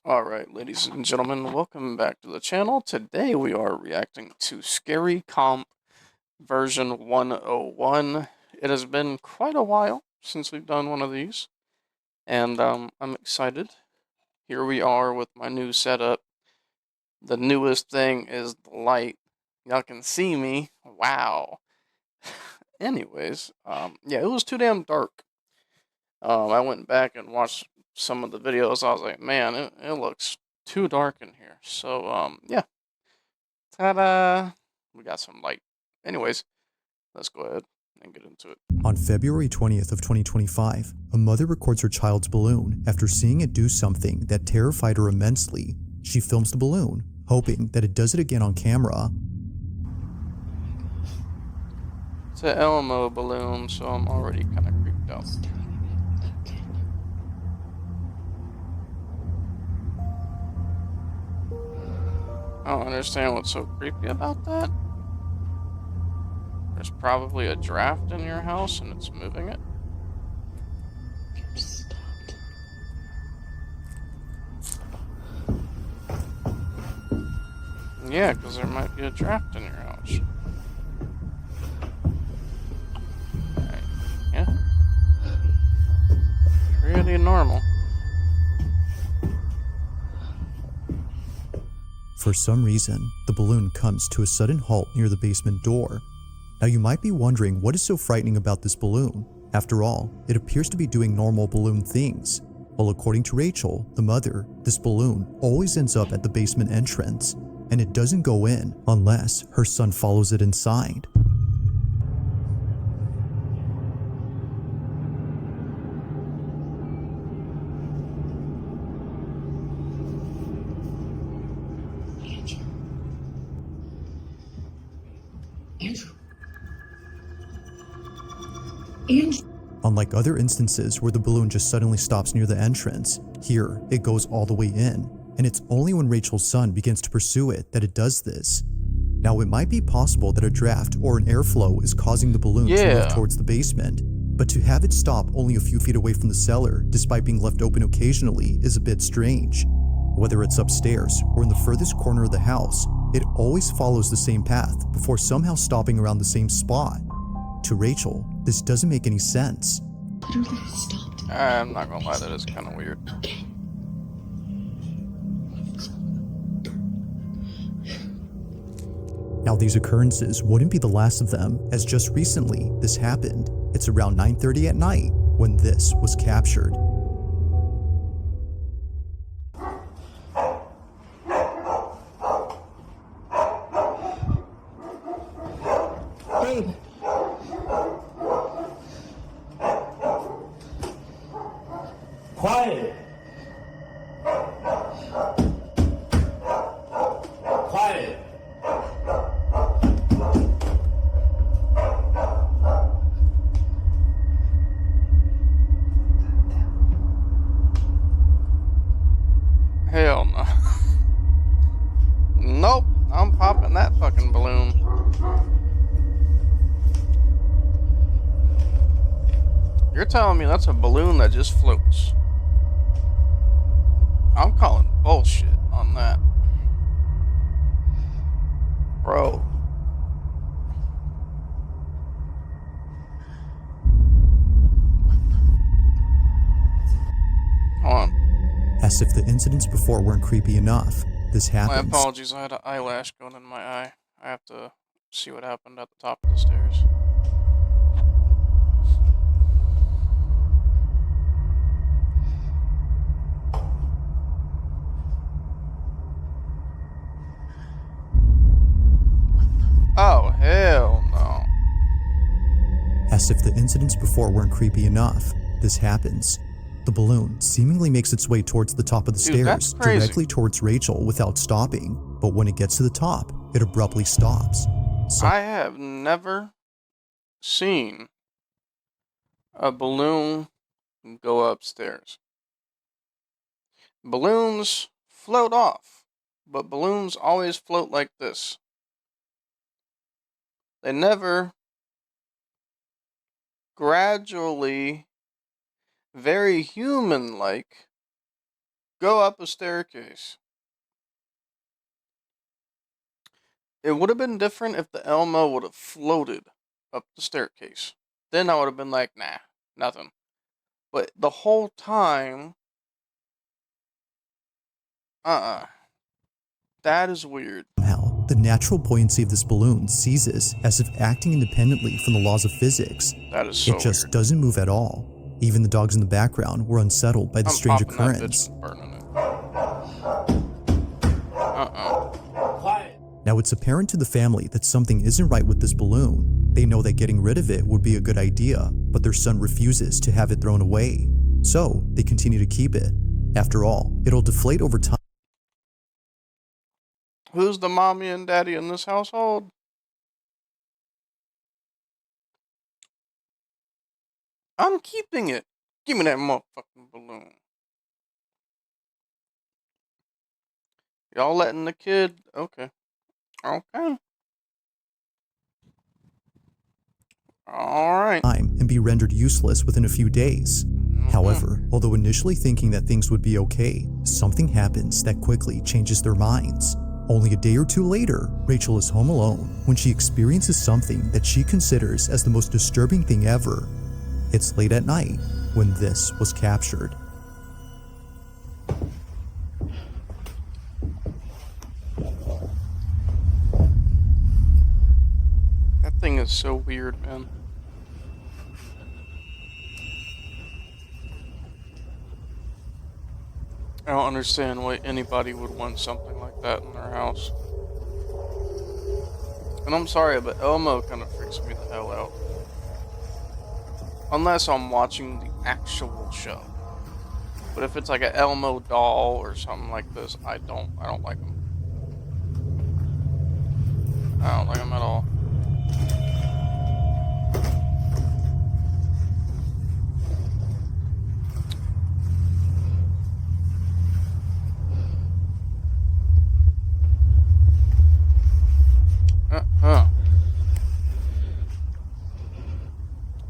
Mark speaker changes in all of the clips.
Speaker 1: Alright, ladies and gentlemen, welcome back to the channel. Today we are reacting to Scary Comp version 101. It has been quite a while since we've done one of these, and I'm excited. Here we are with my new setup. The newest thing is the light. Y'all can see me. Wow. Anyways, yeah, it was too damn dark. I went back and watched some of the videos. I was like, man, it looks too dark in here. So, yeah. Ta-da! We got some light. Anyways, let's go ahead and get into it.
Speaker 2: On February 20th of 2025, a mother records her child's balloon after seeing it do something that terrified her immensely. She films the balloon, hoping that it does it again on camera.
Speaker 1: It's an Elmo balloon, so I'm already kind of creeped out. I don't understand what's so creepy about that. There's probably a draft in your house and it's moving it. Yeah, because there might be a draft in your house. Right. Yeah. Pretty normal.
Speaker 2: For some reason, the balloon comes to a sudden halt near the basement door. Now you might be wondering what is so frightening about this balloon. After all, it appears to be doing normal balloon things. Well, according to Rachel, the mother, this balloon always ends up at the basement entrance, and it doesn't go in unless her son follows it inside. Unlike other instances where the balloon just suddenly stops near the entrance, here it goes all the way in, and it's only when Rachel's son begins to pursue it that it does this. Now it might be possible that a draft or an airflow is causing the balloon to move towards the basement, but to have it stop only a few feet away from the cellar despite being left open occasionally is a bit strange. Whether it's upstairs or in the furthest corner of the house, it always follows the same path before somehow stopping around the same spot. To Rachel, this doesn't make any sense.
Speaker 3: Literally stopped.
Speaker 1: I'm not gonna lie, that is kind of weird.
Speaker 2: Now these occurrences wouldn't be the last of them, as just recently this happened. It's around 9:30 at night when this was captured.
Speaker 3: Babe.
Speaker 4: Quiet! Quiet!
Speaker 1: Hell no. Nope, I'm popping that fucking balloon. You're telling me that's a balloon that just floats? I'm calling bullshit on that. Bro. Hold on.
Speaker 2: As if the incidents before weren't creepy enough, this happens.
Speaker 1: My apologies, I had an eyelash going in my eye. I have to see what happened at the top of the stairs. Oh, hell no.
Speaker 2: As if the incidents before weren't creepy enough, this happens. The balloon seemingly makes its way towards the top of the stairs, directly towards Rachel without stopping, but when it gets to the top, it abruptly stops.
Speaker 1: I have never seen a balloon go upstairs. Balloons float off, but balloons always float like this. They never gradually, very human-like, go up a staircase. It would have been different if the Elmo would have floated up the staircase. Then I would have been like, nah, nothing. But the whole time, that is weird.
Speaker 2: Somehow, the natural buoyancy of this balloon ceases as if acting independently from the laws of physics.
Speaker 1: That is so
Speaker 2: It just
Speaker 1: weird.
Speaker 2: doesn't move at all. Even the dogs in the background were unsettled by the
Speaker 1: I'm
Speaker 2: strange
Speaker 1: popping that bitch
Speaker 2: occurrence.
Speaker 1: and burning it.
Speaker 2: Now it's apparent to the family that something isn't right with this balloon. They know that getting rid of it would be a good idea, but their son refuses to have it thrown away. So they continue to keep it. After all, it'll deflate over time.
Speaker 1: Who's the mommy and daddy in this household? I'm keeping it. Give me that motherfucking balloon. Y'all letting the kid? Okay. Okay. Alright.
Speaker 2: And be rendered useless within a few days. However, although initially thinking that things would be okay, something happens that quickly changes their minds. Only a day or two later, Rachel is home alone when she experiences something that she considers as the most disturbing thing ever. It's late at night when this was captured.
Speaker 1: That thing is so weird, man. I don't understand why anybody would want something like that in their house. And I'm sorry, but Elmo kind of freaks me the hell out. Unless I'm watching the actual show. But if it's like an Elmo doll or something like this, I don't like them. I don't like them at all.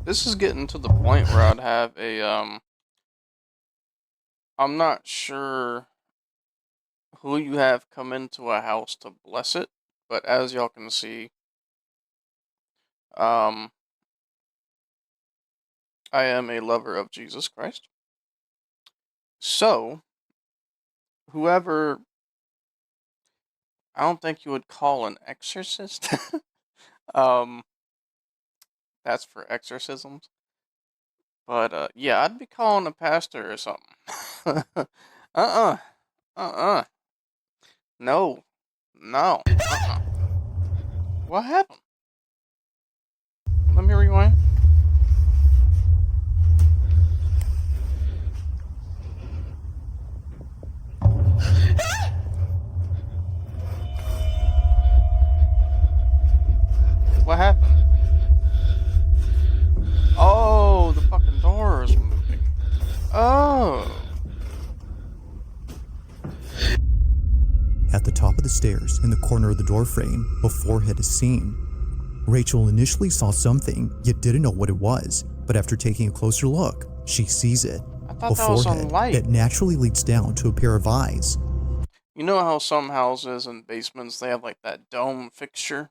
Speaker 1: This is getting to the point where I'd have a, I'm not sure who you have come into a house to bless it, but as y'all can see, I am a lover of Jesus Christ. So, whoever, I don't think you would call an exorcist, that's for exorcisms. But, yeah, I'd be calling a pastor or something. No. No. What happened? Let me rewind. What happened? Oh, the fucking door is moving. Oh.
Speaker 2: At the top of the stairs, in the corner of the doorframe, a forehead is seen. Rachel initially saw something, yet didn't know what it was, but after taking a closer look, she sees it.
Speaker 1: I thought
Speaker 2: A
Speaker 1: that was some
Speaker 2: forehead
Speaker 1: light.
Speaker 2: that naturally leads down to a pair of eyes.
Speaker 1: You know how some houses and basements, they have like that dome fixture?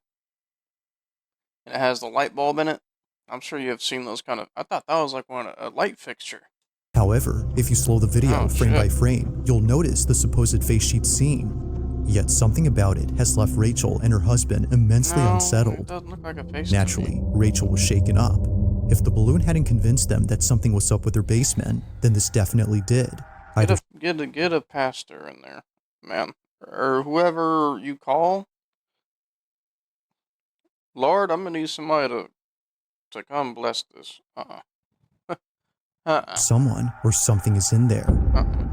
Speaker 1: And it has the light bulb in it? I'm sure you have seen those kind of, I thought that was like a light fixture.
Speaker 2: However, if you slow the video
Speaker 1: Oh,
Speaker 2: frame by
Speaker 1: shit.
Speaker 2: frame, you'll notice the supposed face she'd seen. Yet something about it has left Rachel and her husband immensely
Speaker 1: No, it
Speaker 2: unsettled.
Speaker 1: doesn't look like a face to me.
Speaker 2: Naturally, Rachel was shaken up. If the balloon hadn't convinced them that something was up with their basement, then this definitely did. Either
Speaker 1: Get a pastor in there, man. Or whoever you call. Lord, I'm gonna need somebody to come bless this.
Speaker 2: someone or something is in there.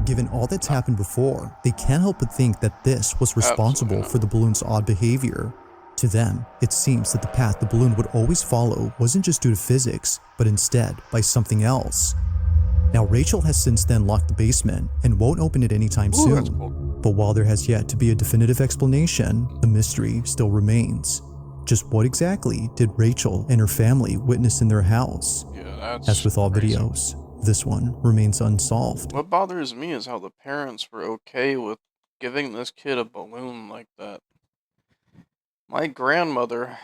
Speaker 2: Given all that's happened before, they can't help but think that this was responsible
Speaker 1: Absolutely.
Speaker 2: for the balloon's odd behavior. To them, it seems that the path the balloon would always follow wasn't just due to physics, but instead by something else. Now, Rachel has since then locked the basement and won't open it anytime
Speaker 1: Ooh, that's
Speaker 2: soon.
Speaker 1: cool.
Speaker 2: But while there has yet to be a definitive explanation, the mystery still remains. Just what exactly did Rachel and her family witness in their house?
Speaker 1: Yeah, that's
Speaker 2: As with all
Speaker 1: crazy.
Speaker 2: videos, This one remains unsolved.
Speaker 1: What bothers me is how the parents were okay with giving this kid a balloon like that. My grandmother,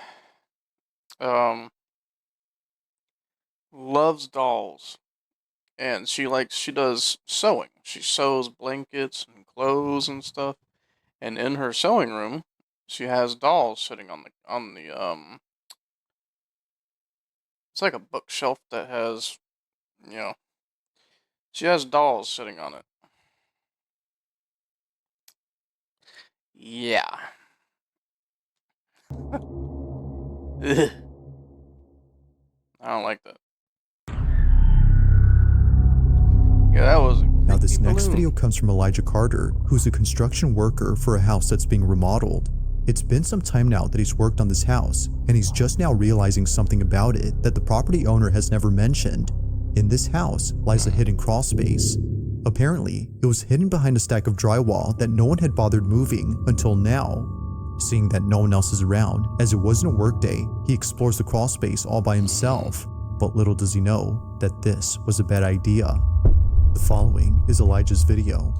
Speaker 1: um, loves dolls. And she does sewing. She sews blankets and clothes and stuff. And in her sewing room, she has dolls sitting on the it's like a bookshelf that has, you know, she has dolls sitting on it. Yeah. Ugh. I don't like that. Yeah, that was a
Speaker 2: Now this
Speaker 1: creepy
Speaker 2: next
Speaker 1: balloon.
Speaker 2: video comes from Elijah Carter, who's a construction worker for a house that's being remodeled. It's been some time now that he's worked on this house, and he's just now realizing something about it that the property owner has never mentioned. In this house lies a hidden crawl space. Apparently, it was hidden behind a stack of drywall that no one had bothered moving until now. Seeing that no one else is around, as it wasn't a workday, he explores the crawl space all by himself. But little does he know that this was a bad idea. The following is Elijah's video.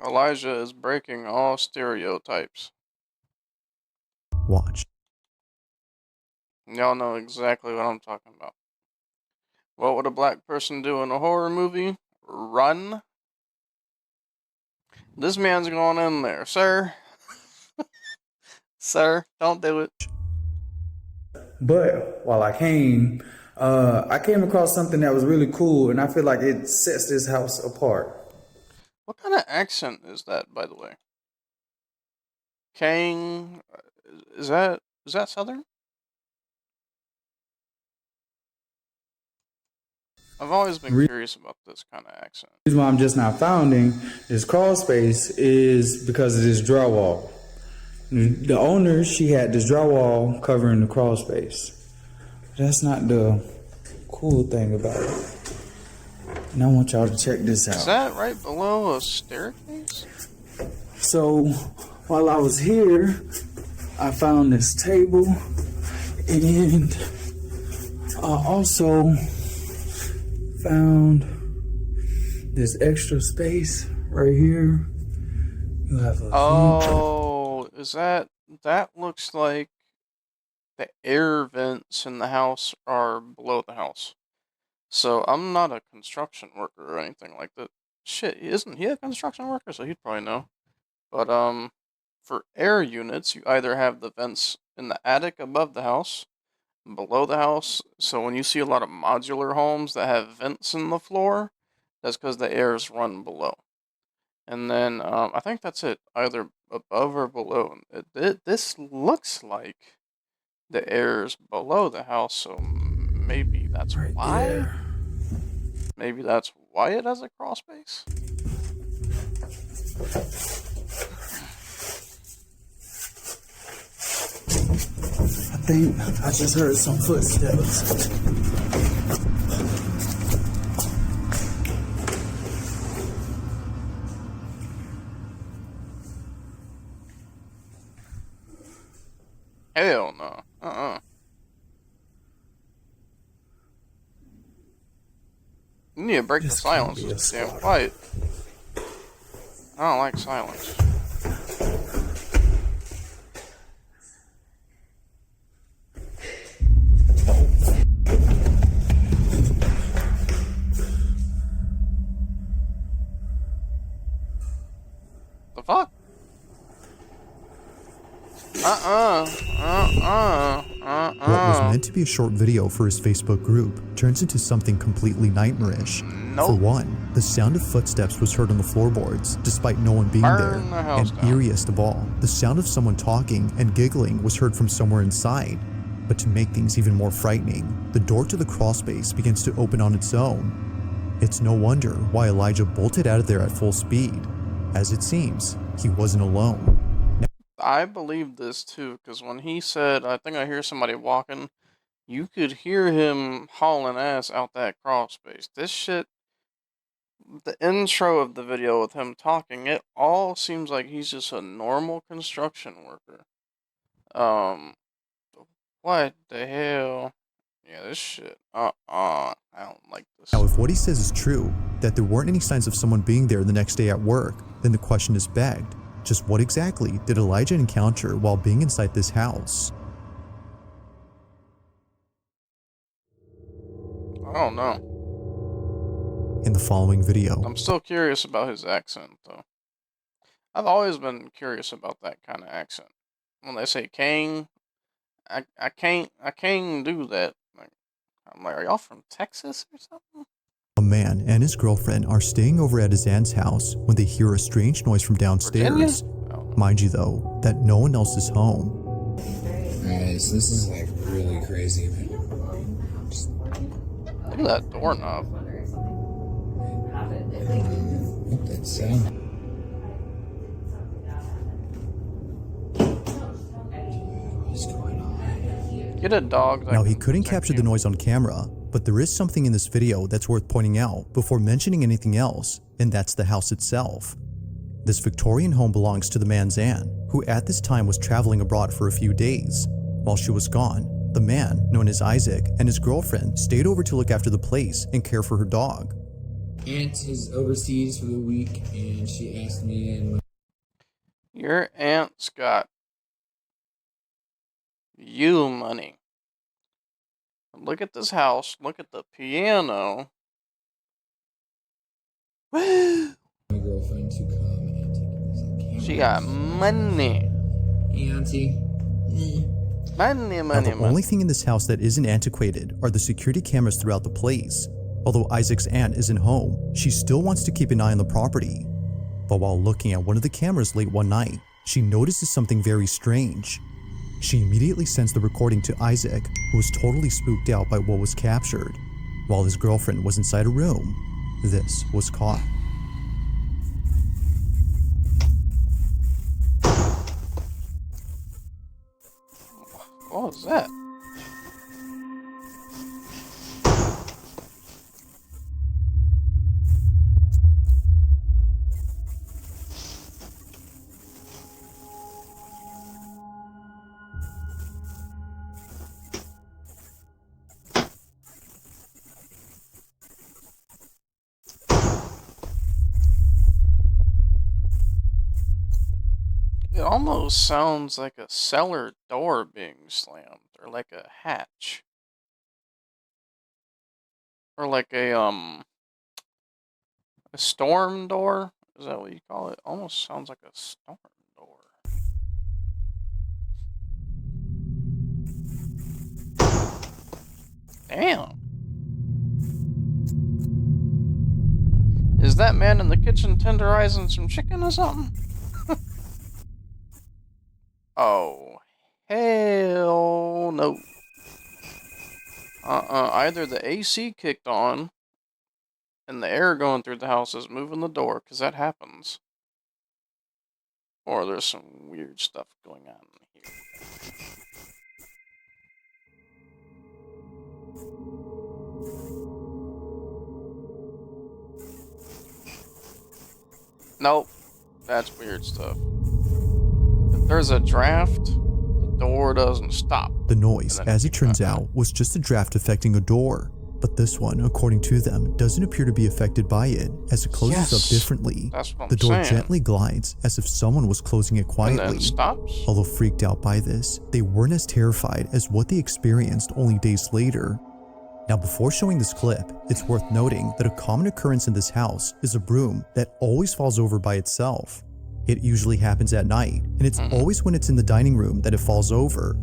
Speaker 1: Elijah is breaking all stereotypes.
Speaker 2: Watch.
Speaker 1: Y'all know exactly what I'm talking about. What would a black person do in a horror movie? Run. This man's going in there, sir. Sir, don't do it.
Speaker 4: But while I came across something that was really cool, and I feel like it sets this house apart.
Speaker 1: What kind of accent is that, by the way? Kang, is that Southern? I've always been curious about this kind of accent.
Speaker 4: The reason why I'm just now founding this crawl space is because of this drywall. The owner, she had this drywall covering the crawl space. That's not the cool thing about it. And I want y'all to check this out.
Speaker 1: Is that right below a staircase?
Speaker 4: So while I was here, I found this table, and I also found this extra space right here. You have a
Speaker 1: Oh, is that looks like the air vents in the house are below the house. So I'm not a construction worker or anything like that. Shit, isn't he a construction worker? So he'd probably know. But for air units, you either have the vents in the attic above the house, below the house. So when you see a lot of modular homes that have vents in the floor, that's because the air's run below. And then I think that's it, either above or below. This looks like the air's below the house, so maybe that's
Speaker 4: right
Speaker 1: why.
Speaker 4: there.
Speaker 1: Maybe that's why it has a crawl space.
Speaker 4: I think I just heard some footsteps.
Speaker 1: Hell no. You need to break the
Speaker 4: This can't
Speaker 1: silence.
Speaker 4: be a
Speaker 1: It's damn
Speaker 4: squatter.
Speaker 1: quiet. I don't like silence. The fuck?
Speaker 2: What was meant to be a short video for his Facebook group turns into something completely nightmarish.
Speaker 1: Nope.
Speaker 2: For one, the sound of footsteps was heard on the floorboards, despite no one being
Speaker 1: Burn
Speaker 2: there.
Speaker 1: the house
Speaker 2: And
Speaker 1: down.
Speaker 2: eeriest of all, the sound of someone talking and giggling was heard from somewhere inside. But to make things even more frightening, the door to the crawl space begins to open on its own. It's no wonder why Elijah bolted out of there at full speed. As it seems, he wasn't alone.
Speaker 1: I believe this too, because when he said, I think I hear somebody walking, you could hear him hauling ass out that crawl space. This shit, the intro of the video with him talking, it all seems like he's just a normal construction worker. Um, what the hell? Yeah, this shit. I don't like this.
Speaker 2: Now, if what he says is true, that there weren't any signs of someone being there the next day at work, then the question is begged. Just what exactly did Elijah encounter while being inside this house?
Speaker 1: I don't know.
Speaker 2: In the following video,
Speaker 1: I'm still curious about his accent, though. I've always been curious about that kind of accent. When they say "King," I can't do that. Like, I'm like, are y'all from Texas or something?
Speaker 2: a man and his girlfriend are staying over at his aunt's house when they hear a strange noise from downstairs.
Speaker 1: Oh.
Speaker 2: Mind you though, that no one else is home.
Speaker 5: Alright, so this is like really crazy.
Speaker 1: Look at that doorknob.
Speaker 5: What that sound? What's going on?
Speaker 1: Get a dog. That
Speaker 2: Now he
Speaker 1: can
Speaker 2: couldn't
Speaker 1: protect
Speaker 2: capture
Speaker 1: you.
Speaker 2: the noise on camera, but there is something in this video that's worth pointing out before mentioning anything else, and that's the house itself. This Victorian home belongs to the man's aunt, who at this time was traveling abroad for a few days. While she was gone, the man, known as Isaac, and his girlfriend stayed over to look after the place and care for her dog.
Speaker 5: Aunt is overseas for the week, and she asked me and my
Speaker 1: Your aunt's got you money. Look at this house. Look at the piano. Woo!
Speaker 5: girlfriend to come and take this camera.
Speaker 1: She got money.
Speaker 5: Hey, Auntie.
Speaker 1: Money,
Speaker 2: Now
Speaker 1: money,
Speaker 2: the
Speaker 1: money.
Speaker 2: only thing in this house that isn't antiquated are the security cameras throughout the place. Although Isaac's aunt isn't home, she still wants to keep an eye on the property. But while looking at one of the cameras late one night, she notices something very strange. She immediately sends the recording to Isaac, who was totally spooked out by what was captured. While his girlfriend was inside a room, this was caught.
Speaker 1: What was that? It almost sounds like a cellar door being slammed, or like a hatch. Or like a storm door? Is that what you call it? Almost sounds like a storm door. Damn. Is that man in the kitchen tenderizing some chicken or something? Oh, hell no. Either the AC kicked on and the air going through the house is moving the door, because that happens, or there's some weird stuff going on here. Nope, that's weird stuff. If there's a draft, the door doesn't stop.
Speaker 2: The noise,
Speaker 1: And then
Speaker 2: as it
Speaker 1: keep
Speaker 2: turns
Speaker 1: going.
Speaker 2: out, was just a draft affecting a door. But this one, according to them, doesn't appear to be affected by it, as it closes
Speaker 1: Yes,
Speaker 2: up differently.
Speaker 1: that's what I'm
Speaker 2: The door
Speaker 1: saying.
Speaker 2: gently glides, as if someone was closing it
Speaker 1: And
Speaker 2: quietly.
Speaker 1: then stops.
Speaker 2: Although freaked out by this, they weren't as terrified as what they experienced only days later. Now, before showing this clip, it's worth noting that a common occurrence in this house is a broom that always falls over by itself. It usually happens at night, and it's always when it's in the dining room that it falls over.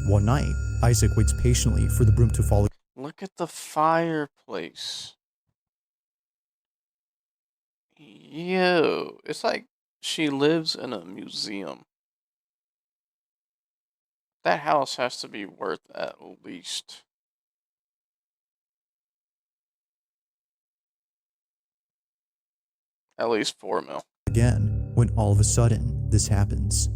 Speaker 2: One night, Isaac waits patiently for the broom to fall.
Speaker 1: Look at the fireplace. Yo, it's like she lives in a museum. That house has to be worth at least $4 million.
Speaker 2: Again, when all of a sudden, this happens.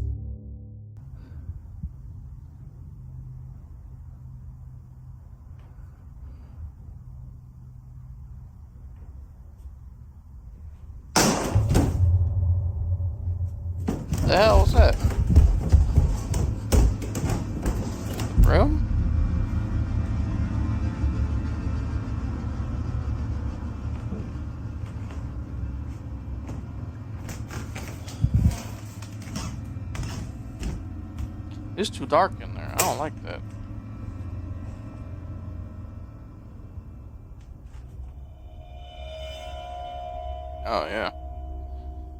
Speaker 1: The hell was that? Room? It's too dark in there. I don't like that. Oh, yeah.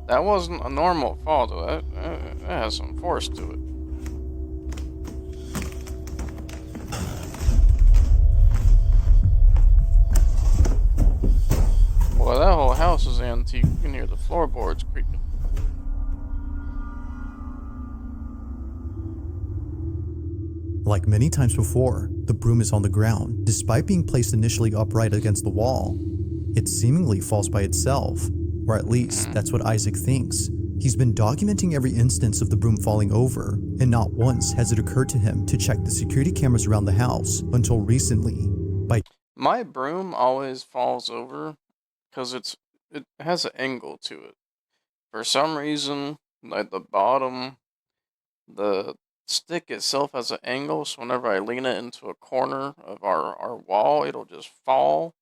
Speaker 1: That wasn't a normal fall, though. That has some force to it. Well, that whole house is antique. You can hear the floorboards creaking.
Speaker 2: Like many times before, the broom is on the ground, despite being placed initially upright against the wall. It seemingly falls by itself, or at least that's what Isaac thinks. He's been documenting every instance of the broom falling over, and not once has it occurred to him to check the security cameras around the house until recently.
Speaker 1: My broom always falls over because it has an angle to it. For some reason, like the bottom, the stick itself has an angle, so whenever I lean it into a corner of our wall, it'll just fall.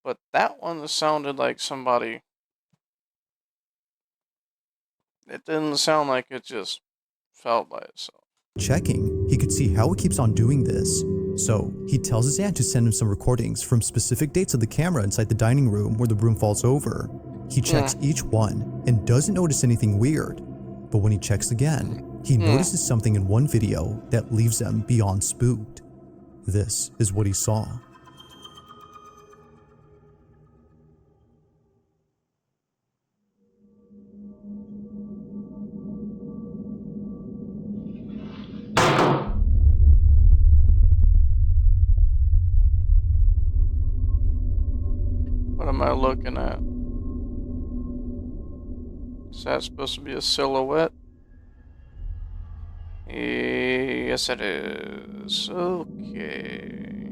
Speaker 1: But that one sounded like somebody. It didn't sound like it just fell by itself.
Speaker 2: Checking, he could see how it keeps on doing this. So, he tells his aunt to send him some recordings from specific dates of the camera inside the dining room where the broom falls over. He checks each one and doesn't notice anything weird. But when he checks again, he notices something in one video that leaves him beyond spooked. This is what he saw.
Speaker 1: What am I looking at? Is that supposed to be a silhouette? Yes, it is. Okay.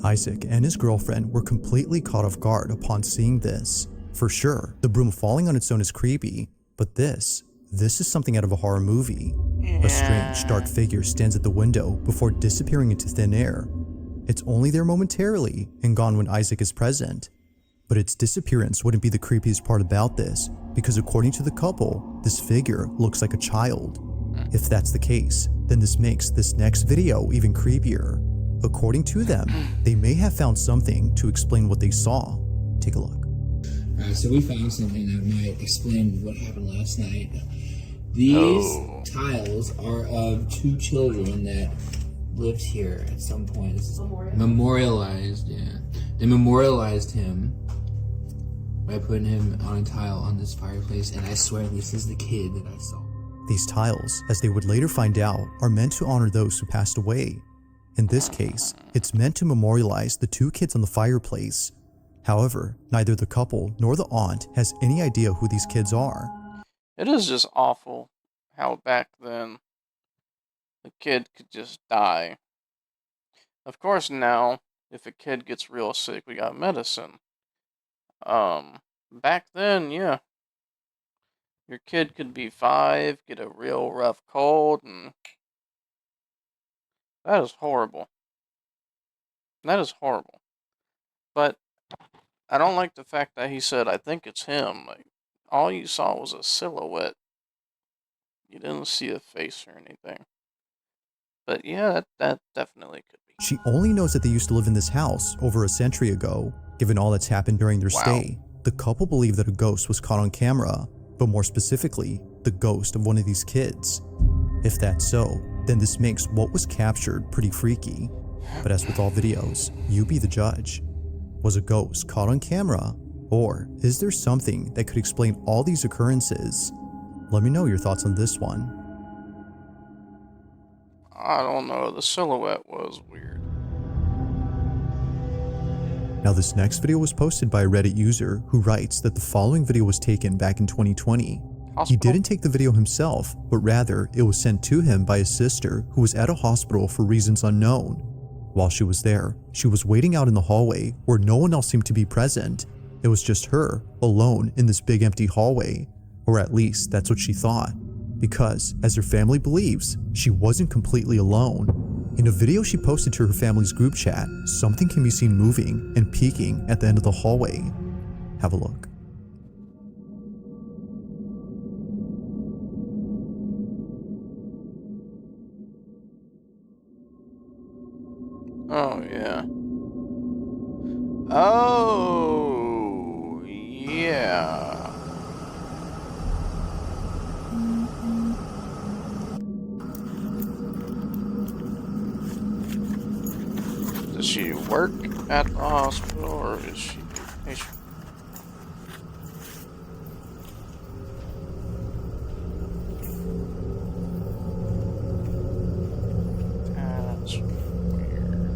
Speaker 2: Isaac and his girlfriend were completely caught off guard upon seeing this. For sure, the broom falling on its own is creepy, but this is something out of a horror movie. A strange, dark figure stands at the window before disappearing into thin air. It's only there momentarily and gone when Isaac is present. But its disappearance wouldn't be the creepiest part about this, because according to the couple, this figure looks like a child. If that's the case, then this makes this next video even creepier. According to them, they may have found something to explain what they saw. Take a look.
Speaker 5: Alright, so we found something that might explain what happened last night. These tiles are of two children that lived here at some point. This is memorialized, yeah. They memorialized him by putting him on a tile on this fireplace, and I swear this is the kid that I saw.
Speaker 2: These tiles, as they would later find out, are meant to honor those who passed away. In this case, it's meant to memorialize the two kids on the fireplace. However, neither the couple nor the aunt has any idea who these kids are.
Speaker 1: It is just awful how back then the kid could just die. Of course now, if a kid gets real sick, we got medicine. Back then, yeah. Your kid could be 5, get a real rough cold, and that is horrible. That is horrible. But I don't like the fact that he said, I think it's him. Like, all you saw was a silhouette. You didn't see a face or anything. But yeah, that definitely could be.
Speaker 2: She only knows that they used to live in this house over a century ago. Given all that's happened during their stay, the couple believe that a ghost was caught on camera, but more specifically, the ghost of one of these kids. If that's so, then this makes what was captured pretty freaky. But as with all videos, you be the judge. Was a ghost caught on camera? Or is there something that could explain all these occurrences? Let me know your thoughts on this one.
Speaker 1: I don't know, the silhouette was weird.
Speaker 2: Now this next video was posted by a Reddit user who writes that the following video was taken back in 2020. He didn't take the video himself, but rather it was sent to him by his sister who was at a hospital for reasons unknown. While she was there, she was waiting out in the hallway where no one else seemed to be present. It was just her, alone in this big empty hallway, or at least that's what she thought. Because, as her family believes, she wasn't completely alone. In a video she posted to her family's group chat, something can be seen moving and peeking at the end of the hallway. Have a look.
Speaker 1: Oh, yeah. Oh, yeah. Does she work at the hospital, or is she a patient? That's weird.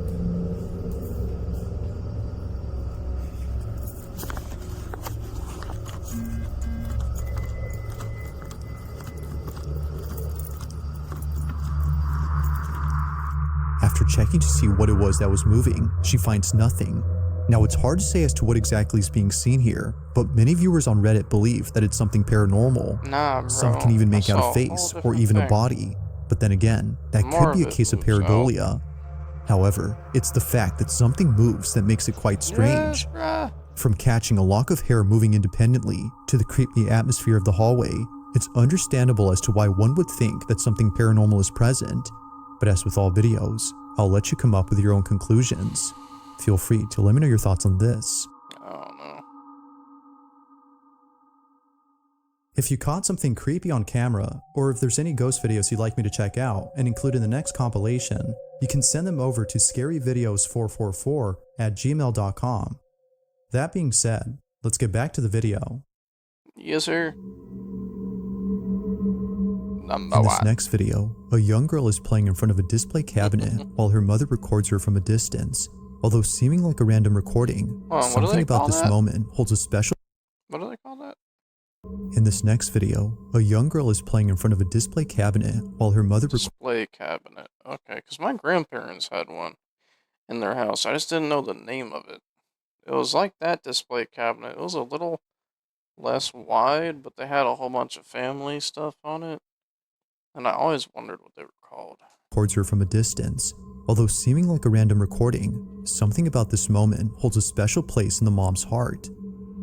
Speaker 2: After checking to see what it was that was moving, she finds nothing. Now, it's hard to say as to what exactly is being seen here, but many viewers on Reddit believe that it's something paranormal.
Speaker 1: Nah,
Speaker 2: Some
Speaker 1: bro.
Speaker 2: can even
Speaker 1: I
Speaker 2: make out a
Speaker 1: saw a whole
Speaker 2: face or
Speaker 1: different
Speaker 2: even a
Speaker 1: thing.
Speaker 2: body, but then again, that
Speaker 1: More
Speaker 2: could be a
Speaker 1: of it
Speaker 2: case of
Speaker 1: moves out.
Speaker 2: pareidolia. However, it's the fact that something moves that makes it quite
Speaker 1: Yes,
Speaker 2: strange.
Speaker 1: bruh.
Speaker 2: From catching a lock of hair moving independently to the creepy atmosphere of the hallway, it's understandable as to why one would think that something paranormal is present. But as with all videos, I'll let you come up with your own conclusions. Feel free to let me know your thoughts on this.
Speaker 1: I don't know.
Speaker 2: If you caught something creepy on camera, or if there's any ghost videos you'd like me to check out and include in the next compilation, you can send them over to scaryvideos444@gmail.com. That being said, let's get back to the video.
Speaker 1: Yes, sir. Number
Speaker 2: In this
Speaker 1: one.
Speaker 2: next video, a young girl is playing in front of a display cabinet while her mother records her from a distance. Although seeming like a random recording,
Speaker 1: Hold on, what do
Speaker 2: something
Speaker 1: they
Speaker 2: about
Speaker 1: call
Speaker 2: this
Speaker 1: that?
Speaker 2: moment holds a special.
Speaker 1: What do they call that?
Speaker 2: In this next video, a young girl is playing in front of a display cabinet while her mother
Speaker 1: Display cabinet. Okay, because my grandparents had one in their house. I just didn't know the name of it. It was like that display cabinet. It was a little less wide, but they had a whole bunch of family stuff on it. And I always wondered what they were called.
Speaker 2: records her from a distance. Although seeming like a random recording, something about this moment holds a special place in the mom's heart.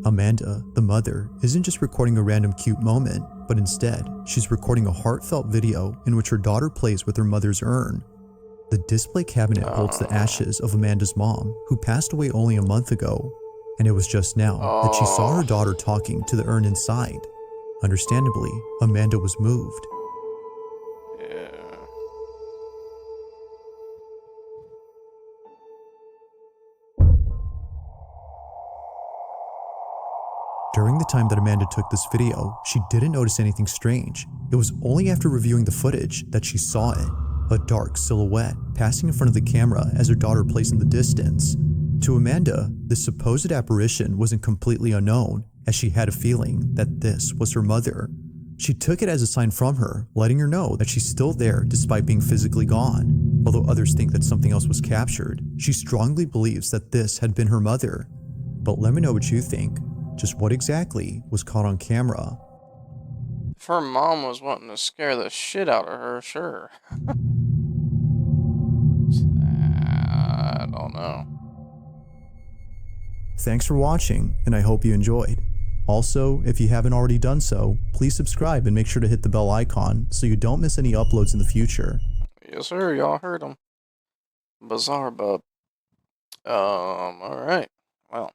Speaker 2: Amanda, the mother, isn't just recording a random cute moment, but instead, she's recording a heartfelt video in which her daughter plays with her mother's urn. The display cabinet holds the ashes of Amanda's mom, who passed away only a month ago, and it was just now that she saw her daughter talking to the urn inside. Understandably, Amanda was moved.
Speaker 1: Yeah.
Speaker 2: During the time that Amanda took this video, she didn't notice anything strange. It was only after reviewing the footage that she saw it, a dark silhouette passing in front of the camera as her daughter plays in the distance. To Amanda, this supposed apparition wasn't completely unknown, as she had a feeling that this was her mother. She took it as a sign from her, letting her know that she's still there despite being physically gone. Although others think that something else was captured, she strongly believes that this had been her mother. But let me know what you think. Just what exactly was caught on camera?
Speaker 1: If her mom was wanting to scare the shit out of her, sure. I don't know.
Speaker 2: Thanks for watching, and I hope you enjoyed. Also, if you haven't already done so, please subscribe and make sure to hit the bell icon so you don't miss any uploads in the future.
Speaker 1: Yes, sir. Y'all heard him. Bizarre bub. Alright. Well,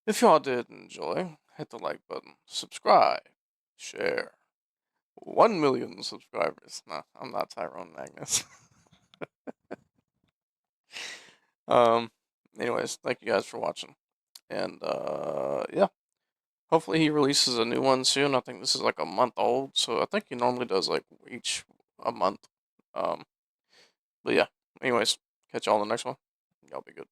Speaker 1: if y'all did enjoy, hit the like button, subscribe, share. 1 million subscribers. No, I'm not Tyrone Magnus. um, anyways, thank you guys for watching. And, yeah. Hopefully he releases a new one soon. I think this is like a month old, so I think he normally does like each a month. But yeah. Anyways, catch y'all in the next one. Y'all be good.